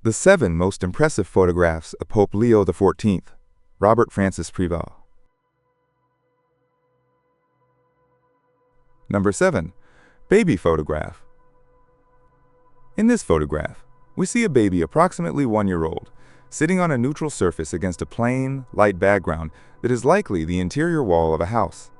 The 7 most impressive photographs of Pope Leo XIV, Robert Francis Prevost. Number 7. Baby photograph. In this photograph, we see a baby approximately 1-year-old, sitting on a neutral surface against a plain, light background that is likely the interior wall of a house.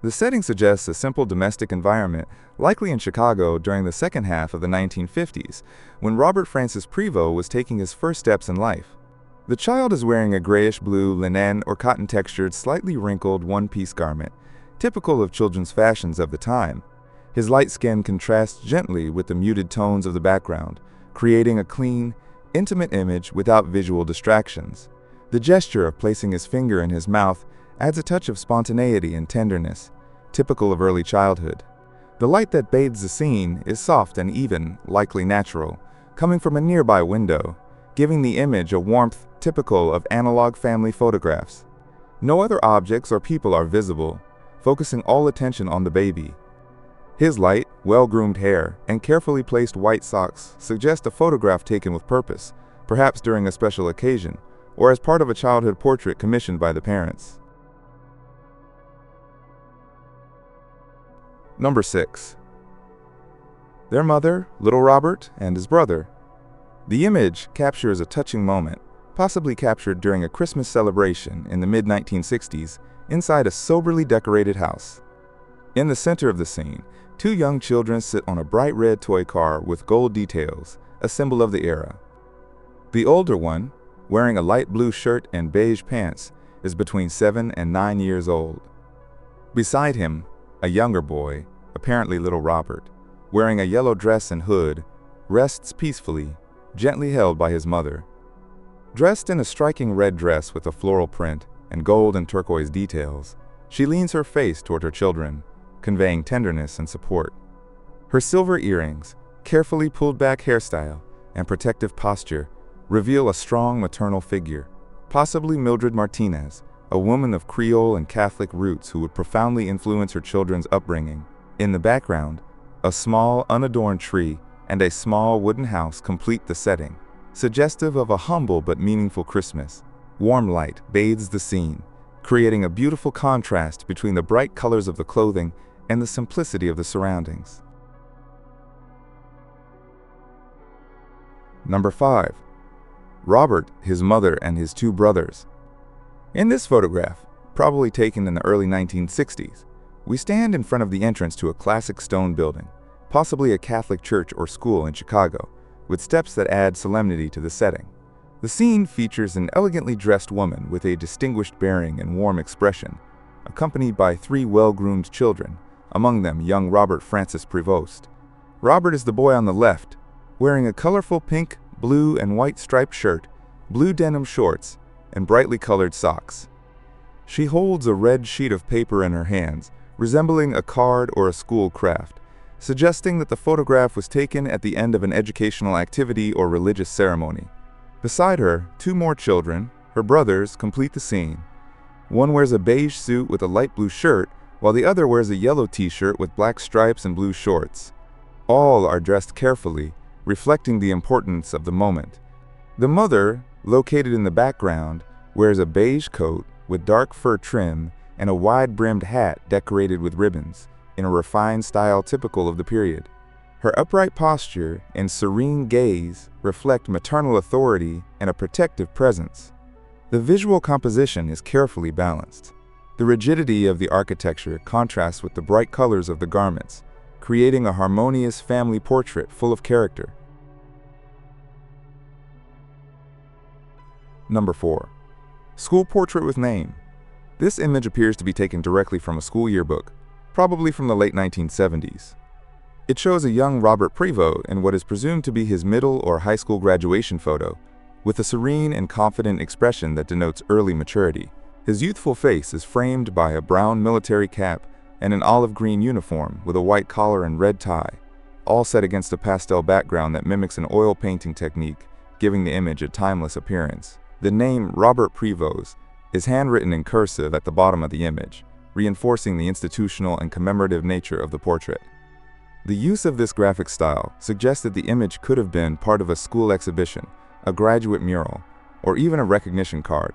The setting suggests a simple domestic environment, likely in Chicago during the second half of the 1950s, when Robert Francis Prevost was taking his first steps in life. The child is wearing a grayish-blue linen or cotton-textured, slightly wrinkled one-piece garment, typical of children's fashions of the time. His light skin contrasts gently with the muted tones of the background, creating a clean, intimate image without visual distractions. The gesture of placing his finger in his mouth adds a touch of spontaneity and tenderness, typical of early childhood. The light that bathes the scene is soft and even, likely natural, coming from a nearby window, giving the image a warmth typical of analog family photographs. No other objects or people are visible, focusing all attention on the baby. His light, well-groomed hair and carefully placed white socks suggest a photograph taken with purpose, perhaps during a special occasion, or as part of a childhood portrait commissioned by the parents. Number 6. Their mother, little Robert, and his brother. The image captures a touching moment, possibly captured during a Christmas celebration in the mid-1960s inside a soberly decorated house. In the center of the scene, 2 young children sit on a bright red toy car with gold details, a symbol of the era. The older one, wearing a light blue shirt and beige pants, is between 7 and 9 years old. Beside him, a younger boy, apparently little Robert, wearing a yellow dress and hood, rests peacefully, gently held by his mother. Dressed in a striking red dress with a floral print and gold and turquoise details, she leans her face toward her children, conveying tenderness and support. Her silver earrings, carefully pulled back hairstyle, and protective posture reveal a strong maternal figure, possibly Mildred Martinez, a woman of Creole and Catholic roots who would profoundly influence her children's upbringing. In the background, a small, unadorned tree and a small wooden house complete the setting, suggestive of a humble but meaningful Christmas. Warm light bathes the scene, creating a beautiful contrast between the bright colors of the clothing and the simplicity of the surroundings. Number 5. Robert, his mother, and his 2 brothers. In this photograph, probably taken in the early 1960s, we stand in front of the entrance to a classic stone building, possibly a Catholic church or school in Chicago, with steps that add solemnity to the setting. The scene features an elegantly dressed woman with a distinguished bearing and warm expression, accompanied by 3 well-groomed children, among them young Robert Francis Prevost. Robert is the boy on the left, wearing a colorful pink, blue, and white striped shirt, blue denim shorts, and brightly colored socks. She holds a red sheet of paper in her hands, resembling a card or a school craft, suggesting that the photograph was taken at the end of an educational activity or religious ceremony. Beside her, 2 more children, her brothers, complete the scene. One wears a beige suit with a light blue shirt, while the other wears a yellow t-shirt with black stripes and blue shorts. All are dressed carefully, reflecting the importance of the moment. The mother, located in the background, wears a beige coat with dark fur trim and a wide-brimmed hat decorated with ribbons, in a refined style typical of the period. Her upright posture and serene gaze reflect maternal authority and a protective presence. The visual composition is carefully balanced. The rigidity of the architecture contrasts with the bright colors of the garments, creating a harmonious family portrait full of character. Number 4. School portrait with name. This image appears to be taken directly from a school yearbook, probably from the late 1970s. It shows a young Robert Prevost in what is presumed to be his middle or high school graduation photo, with a serene and confident expression that denotes early maturity. His youthful face is framed by a brown military cap and an olive green uniform with a white collar and red tie, all set against a pastel background that mimics an oil painting technique, giving the image a timeless appearance. The name Robert Prevost is handwritten in cursive at the bottom of the image, reinforcing the institutional and commemorative nature of the portrait. The use of this graphic style suggests that the image could have been part of a school exhibition, a graduate mural, or even a recognition card.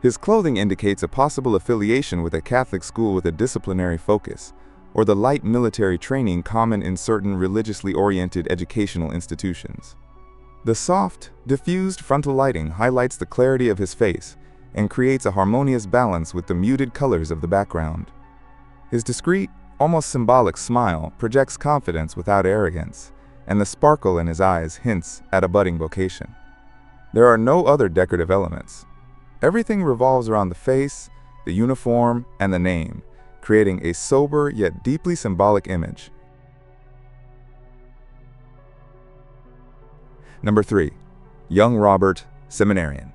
His clothing indicates a possible affiliation with a Catholic school with a disciplinary focus, or the light military training common in certain religiously oriented educational institutions. The soft, diffused frontal lighting highlights the clarity of his face and creates a harmonious balance with the muted colors of the background. His discreet, almost symbolic smile projects confidence without arrogance, and the sparkle in his eyes hints at a budding vocation. There are no other decorative elements. Everything revolves around the face, the uniform, and the name, creating a sober yet deeply symbolic image. Number 3. Young Robert, Seminarian.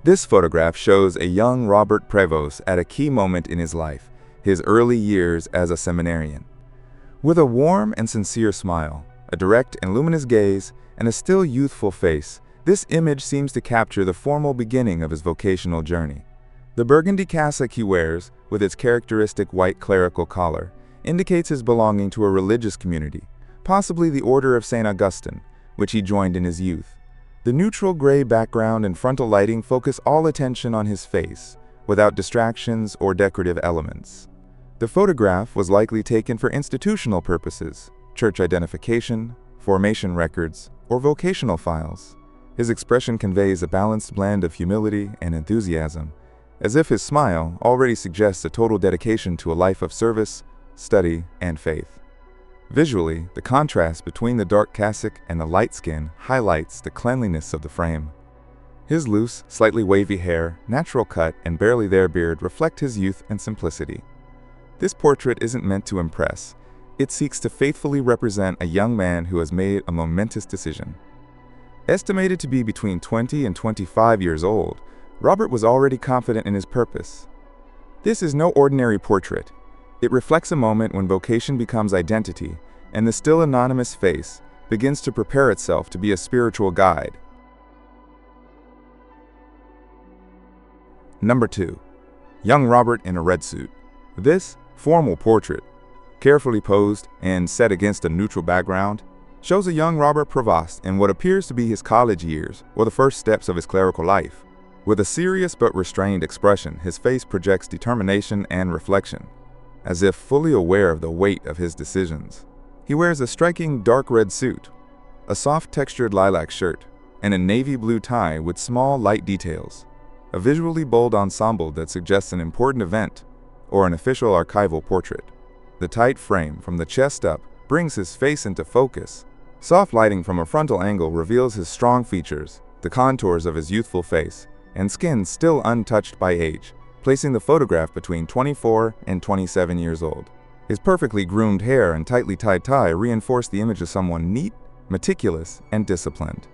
This photograph shows a young Robert Prevost at a key moment in his life, his early years as a seminarian. With a warm and sincere smile, a direct and luminous gaze, and a still youthful face, this image seems to capture the formal beginning of his vocational journey. The burgundy cassock he wears, with its characteristic white clerical collar, indicates his belonging to a religious community, possibly the Order of St. Augustine, which he joined in his youth. The neutral gray background and frontal lighting focus all attention on his face, without distractions or decorative elements. The photograph was likely taken for institutional purposes, church identification, formation records, or vocational files. His expression conveys a balanced blend of humility and enthusiasm, as if his smile already suggests a total dedication to a life of service, study, and faith. Visually, the contrast between the dark cassock and the light skin highlights the cleanliness of the frame. His loose, slightly wavy hair, natural cut, and barely there beard reflect his youth and simplicity. This portrait isn't meant to impress. It seeks to faithfully represent a young man who has made a momentous decision. Estimated to be between 20 and 25 years old, Robert was already confident in his purpose. This is no ordinary portrait. It reflects a moment when vocation becomes identity, and the still anonymous face begins to prepare itself to be a spiritual guide. Number 2. Young Robert in a red suit. This formal portrait, carefully posed and set against a neutral background, shows a young Robert Prevost in what appears to be his college years or the first steps of his clerical life. With a serious but restrained expression, his face projects determination and reflection, as if fully aware of the weight of his decisions. He wears a striking dark red suit, a soft textured lilac shirt, and a navy blue tie with small light details, a visually bold ensemble that suggests an important event or an official archival portrait. The tight frame from the chest up brings his face into focus. Soft lighting from a frontal angle reveals his strong features, the contours of his youthful face, and skin still untouched by age, placing the photograph between 24 and 27 years old. His perfectly groomed hair and tightly tied tie reinforce the image of someone neat, meticulous, and disciplined.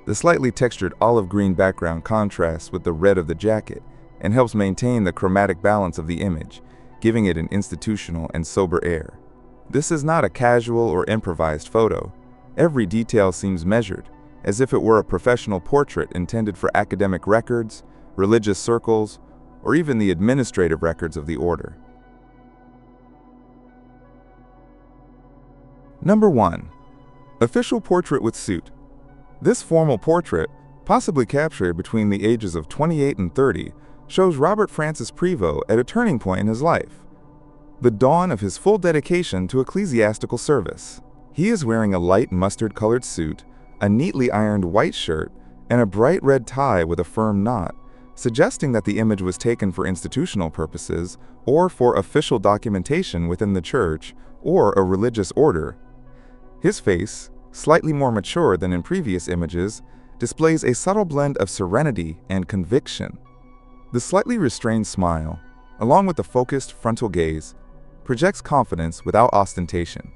The slightly textured olive green background contrasts with the red of the jacket and helps maintain the chromatic balance of the image, giving it an institutional and sober air. This is not a casual or improvised photo. Every detail seems measured, as if it were a professional portrait intended for academic records, religious circles, or even the administrative records of the order. Number 1. Official portrait with suit. This formal portrait, possibly captured between the ages of 28 and 30, shows Robert Francis Prevost at a turning point in his life, the dawn of his full dedication to ecclesiastical service. He is wearing a light mustard-colored suit, a neatly ironed white shirt, and a bright red tie with a firm knot, suggesting that the image was taken for institutional purposes or for official documentation within the church or a religious order. His face, slightly more mature than in previous images, displays a subtle blend of serenity and conviction. The slightly restrained smile, along with the focused frontal gaze, projects confidence without ostentation.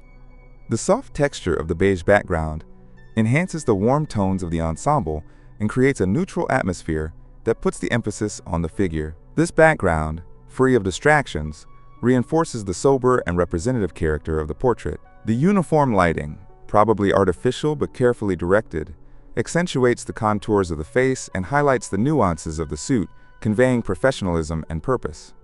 The soft texture of the beige background enhances the warm tones of the ensemble and creates a neutral atmosphere that puts the emphasis on the figure. This background, free of distractions, reinforces the sober and representative character of the portrait. The uniform lighting, probably artificial but carefully directed, accentuates the contours of the face and highlights the nuances of the suit, conveying professionalism and purpose.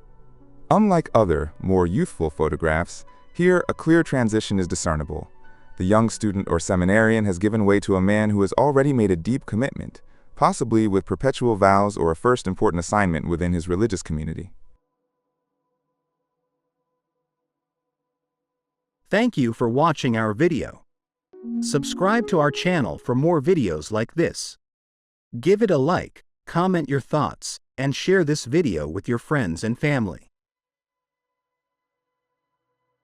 Unlike other, more youthful photographs, here a clear transition is discernible. The young student or seminarian has given way to a man who has already made a deep commitment, possibly with perpetual vows or a first important assignment within his religious community. Thank you for watching our video. Subscribe to our channel for more videos like this. Give it a like, comment your thoughts, and share this video with your friends and family.